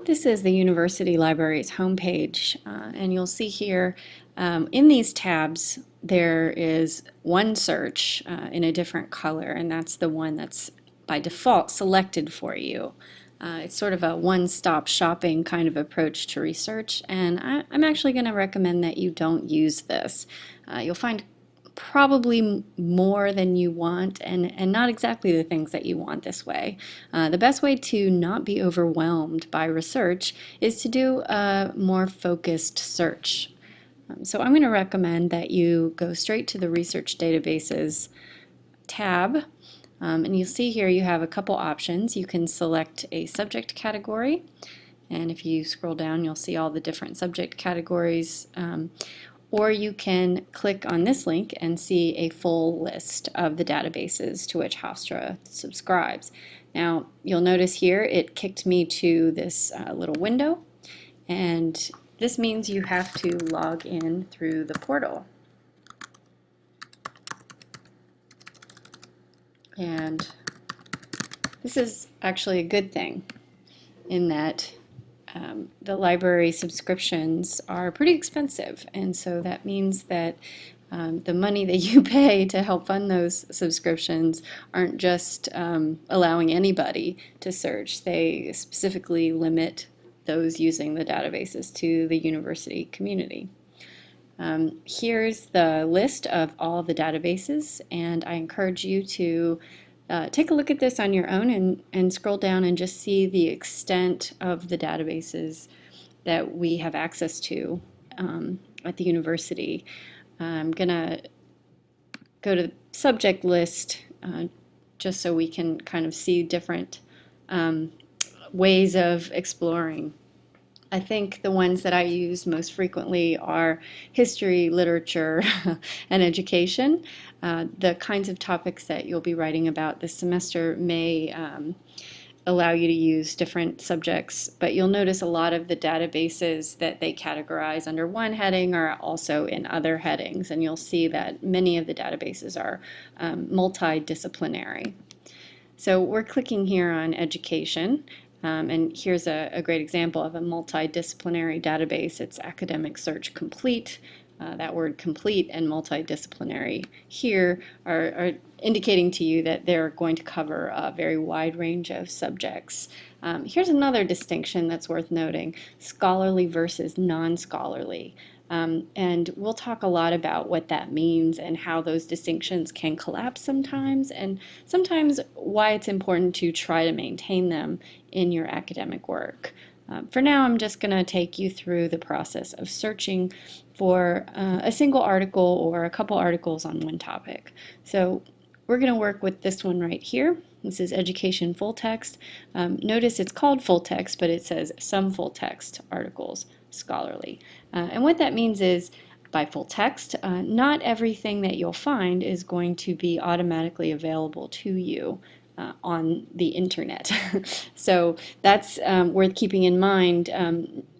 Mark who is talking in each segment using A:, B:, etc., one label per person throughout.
A: This is the University Library's homepage, and you'll see here in these tabs there is one search in a different color, and that's the one that's by default selected for you. It's sort of a one-stop shopping kind of approach to research, and I'm actually going to recommend that you don't use this. You'll find probably more than you want and not exactly the things that you want this way. The best way to not be overwhelmed by research is to do a more focused search. So I'm going to recommend that you go straight to the Research Databases tab. And you'll see here you have a couple options. You can select a subject category, and if you scroll down you'll see all the different subject categories. Or you can click on this link and see a full list of the databases to which Hofstra subscribes. Now you'll notice here it kicked me to this little window, and this means you have to log in through the portal. And this is actually a good thing in that the library subscriptions are pretty expensive, and so that means that the money that you pay to help fund those subscriptions aren't just allowing anybody to search. They specifically limit those using the databases to the university community. Here's the list of all the databases, and I encourage you to take a look at this on your own and scroll down and just see the extent of the databases that we have access to at the university. I'm going to go to the subject list just so we can kind of see different ways of exploring. I think the ones that I use most frequently are history, literature, and education. The kinds of topics that you'll be writing about this semester may allow you to use different subjects, but you'll notice a lot of the databases that they categorize under one heading are also in other headings, and you'll see that many of the databases are multidisciplinary. So we're clicking here on education. And here's a great example of a multidisciplinary database. It's Academic Search Complete. That word complete and multidisciplinary here are indicating to you that they're going to cover a very wide range of subjects. Here's another distinction that's worth noting: scholarly versus non-scholarly. And we'll talk a lot about what that means and how those distinctions can collapse sometimes, and sometimes why it's important to try to maintain them in your academic work. For now, I'm just going to take you through the process of searching for a single article or a couple articles on one topic. So we're going to work with this one right here. This is Education Full Text. Notice it's called Full Text, but it says Some Full Text Articles, Scholarly. And what that means is, by full text, not everything that you'll find is going to be automatically available to you on the internet. So that's worth keeping in mind,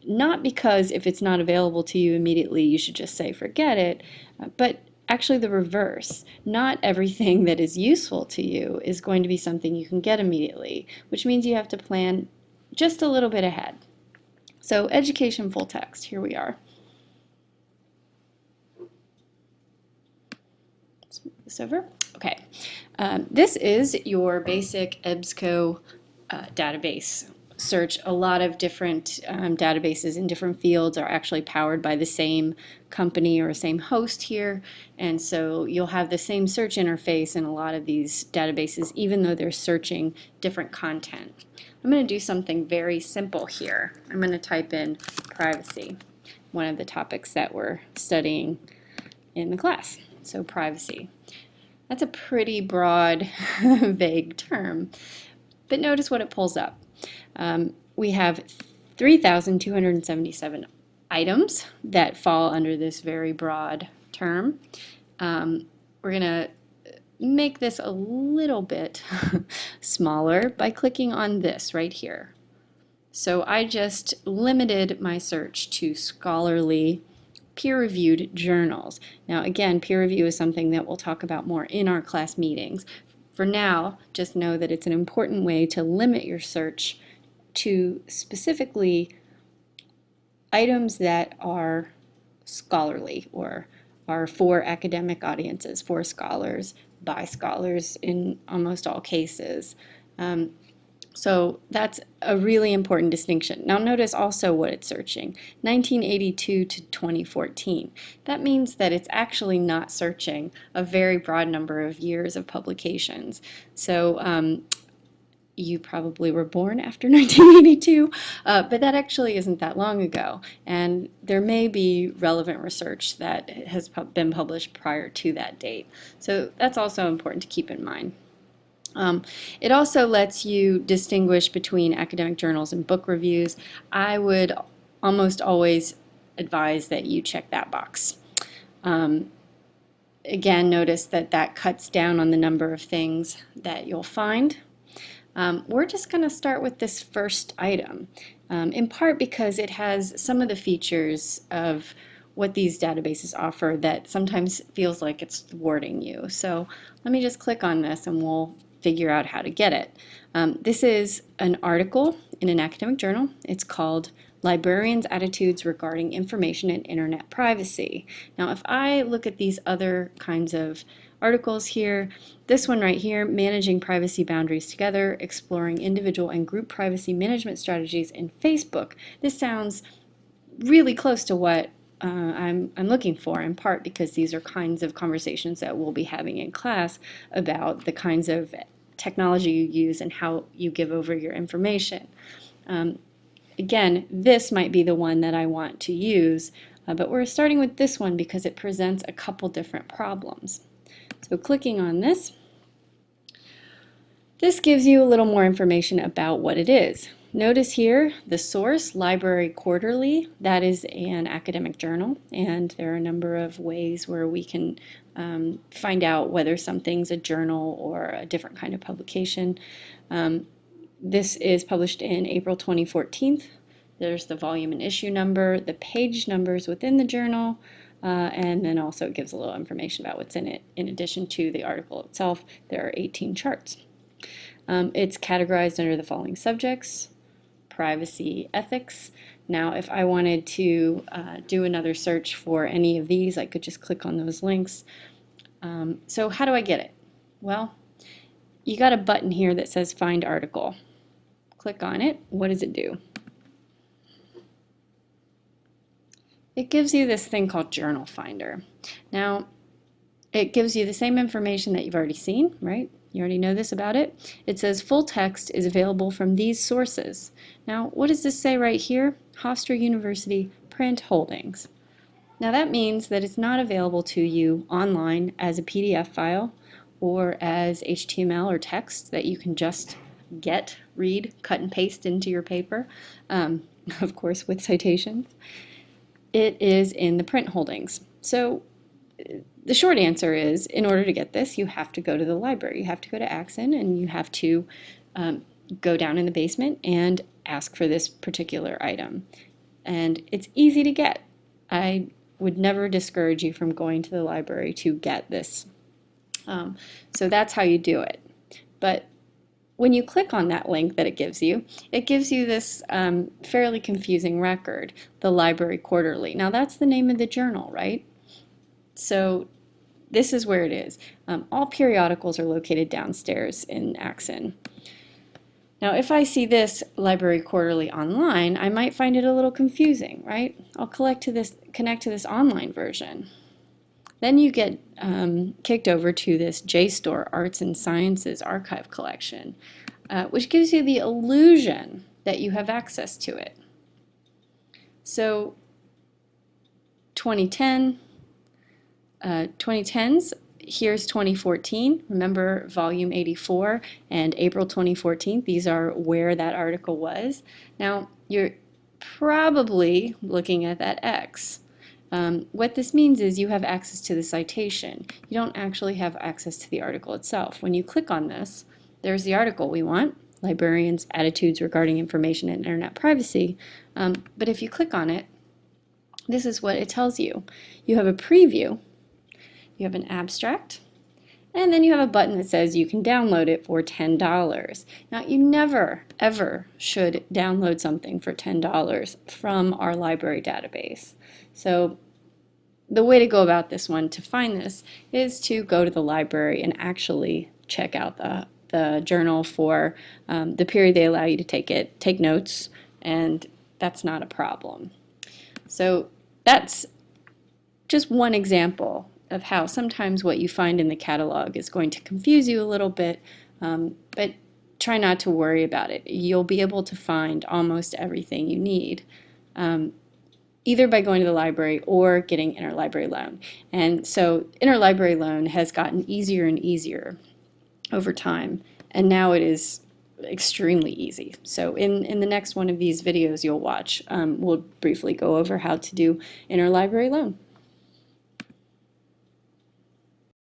A: not because if it's not available to you immediately you should just say forget it, but actually the reverse. Not everything that is useful to you is going to be something you can get immediately, which means you have to plan just a little bit ahead. So education full text, here we are. Let's move this over. Okay, this is your basic EBSCO database search. A lot of different databases in different fields are actually powered by the same company or same host here, and so you'll have the same search interface in a lot of these databases, even though they're searching different content. I'm going to do something very simple here. I'm going to type in privacy, one of the topics that we're studying in the class. So privacy. That's a pretty broad, vague term, but notice what it pulls up. We have 3,277 items that fall under this very broad term. We're going to make this a little bit smaller by clicking on this right here. So I just limited my search to scholarly peer-reviewed journals. Now again, peer review is something that we'll talk about more in our class meetings. For now, just know that it's an important way to limit your search to specifically items that are scholarly or are for academic audiences, for scholars, by scholars in almost all cases. So that's a really important distinction. Now notice also what it's searching, 1982 to 2014. That means that it's actually not searching a very broad number of years of publications. So you probably were born after 1982, but that actually isn't that long ago. And there may be relevant research that has been published prior to that date. So that's also important to keep in mind. It also lets you distinguish between academic journals and book reviews. I would almost always advise that you check that box. Again, notice that that cuts down on the number of things that you'll find. We're just going to start with this first item, in part because it has some of the features of what these databases offer that sometimes feels like it's thwarting you. So let me just click on this and we'll figure out how to get it. This is an article in an academic journal. It's called Librarians' Attitudes Regarding Information and Internet Privacy. Now, if I look at these other kinds of articles here, this one right here, Managing Privacy Boundaries Together, Exploring Individual and Group Privacy Management Strategies in Facebook. This sounds really close to what I'm looking for, in part because these are kinds of conversations that we'll be having in class about the kinds of technology you use and how you give over your information. Again, this might be the one that I want to use, but we're starting with this one because it presents a couple different problems. So clicking on this, this gives you a little more information about what it is. Notice here the source, Library Quarterly, that is an academic journal, and there are a number of ways where we can find out whether something's a journal or a different kind of publication. This is published in April 2014. There's the volume and issue number, the page numbers within the journal, and then also it gives a little information about what's in it. In addition to the article itself, there are 18 charts. It's categorized under the following subjects: privacy, ethics. Now, if I wanted to do another search for any of these, I could just click on those links. So how do I get it? Well, you got a button here that says Find Article. Click on it. What does it do? It gives you this thing called Journal Finder. Now, it gives you the same information that you've already seen, right? You already know this about it. It says full text is available from these sources. Now, what does this say right here? Hofstra University Print Holdings. Now that means that it's not available to you online as a PDF file or as HTML or text that you can just get, read, cut and paste into your paper, of course with citations. It is in the print holdings. So the short answer is, in order to get this, you have to go to the library. You have to go to Axon and you have to go down in the basement and ask for this particular item. And it's easy to get. I would never discourage you from going to the library to get this. So that's how you do it. But when you click on that link that it gives you this fairly confusing record, the Library Quarterly. Now that's the name of the journal, right? So this is where it is. All periodicals are located downstairs in Axon. Now if I see this Library Quarterly online, I might find it a little confusing, right? I'll connect to this online version. Then you get kicked over to this JSTOR Arts and Sciences Archive Collection, which gives you the illusion that you have access to it. So 2010, 2010s, here's 2014. Remember volume 84 and April 2014. These are where that article was. Now you're probably looking at that X. What this means is you have access to the citation. You don't actually have access to the article itself. When you click on this, there's the article we want, Librarians' Attitudes Regarding Information and Internet Privacy. But if you click on it, this is what it tells you. You have a preview, you have an abstract, And then you have a button that says you can download it for $10. Now, you never, ever should download something for $10 from our library database. So the way to go about this one to find this is to go to the library and actually check out the journal for the period they allow you to take notes, and that's not a problem. So that's just one example of how sometimes what you find in the catalog is going to confuse you a little bit, but try not to worry about it. You'll be able to find almost everything you need, either by going to the library or getting interlibrary loan. And so interlibrary loan has gotten easier and easier over time, and now it is extremely easy. So in the next one of these videos you'll watch, we'll briefly go over how to do interlibrary loan.